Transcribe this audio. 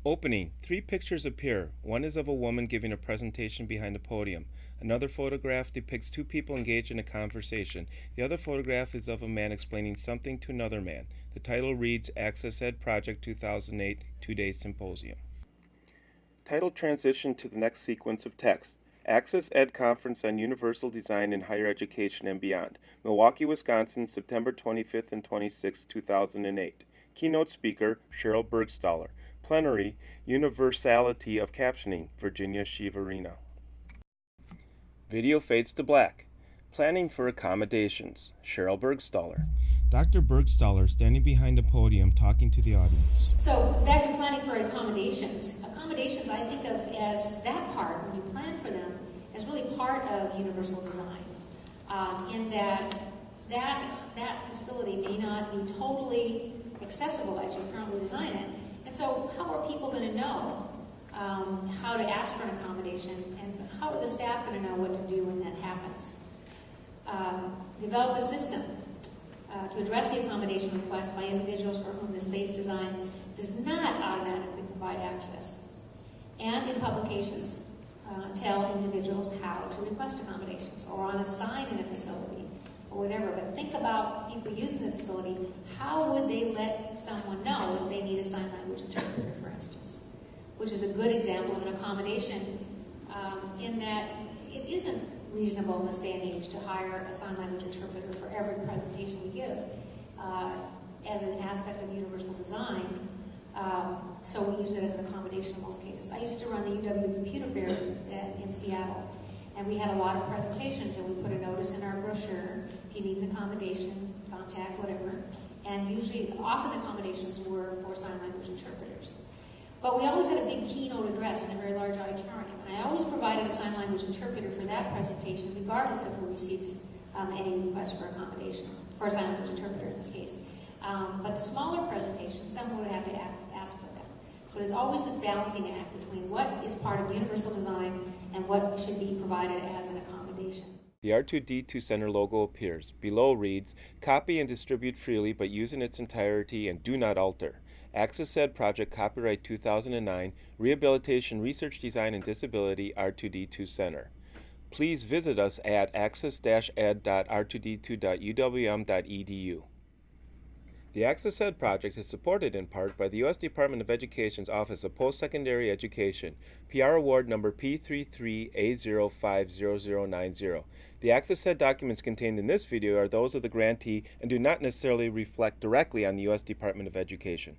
Opening. Three pictures appear. One is of a woman giving a presentation behind a podium. Another photograph depicts two people engaged in a conversation. The other photograph is of a man explaining something to another man. The title reads Access Ed Project 2008 2-Day Symposium. Title transition to the next sequence of text. Access Ed Conference on Universal Design in Higher Education and Beyond. Milwaukee, Wisconsin, September 25th and 26th, 2008. Keynote speaker, Cheryl Bergstaller. Plenary, Universality of Captioning, Virginia Shivarina. Video fades to black. Planning for Accommodations, Cheryl Bergstaller. Dr. Bergstaller standing behind a podium talking to the audience. So back to planning for accommodations. Accommodations I think of as that part, when you plan for them, as really part of universal design. In that facility may not be totally accessible as you currently design it. And so how are people going to know how to ask for an accommodation, and how are the staff going to know what to do when that happens? Develop a system to address the accommodation request by individuals for whom the space design does not automatically provide access. And in publications, tell individuals how to request accommodations, or on a sign in a facility, or whatever. But think about people using the facility. How would they let someone know if they need a sign language interpreter, for instance? Which is a good example of an accommodation in that it isn't reasonable in this day and age to hire a sign language interpreter for every presentation we give as an aspect of universal design. So we use it as an accommodation in most cases. I used to run the UW Computer Fair in Seattle, and we had a lot of presentations, and we put a notice in our brochure: if you need an accommodation, contact, whatever. And often the accommodations were for sign language interpreters. But we always had a big keynote address in a very large auditorium, and I always provided a sign language interpreter for that presentation, regardless if we received any requests for accommodations, for a sign language interpreter in this case. But the smaller presentations, someone would have to ask for them. So there's always this balancing act between what is part of universal design and what should be provided as an accommodation. The R2D2 Center logo appears. Below reads, copy and distribute freely, but use in its entirety and do not alter. Access Ed Project, copyright 2009, Rehabilitation, Research, Design, and Disability, R2D2 Center. Please visit us at access-ed.r2d2.uwm.edu. The Access Ed project is supported in part by the U.S. Department of Education's Office of Post-Secondary Education, PR Award number P33A050090. The Access Ed documents contained in this video are those of the grantee and do not necessarily reflect directly on the U.S. Department of Education.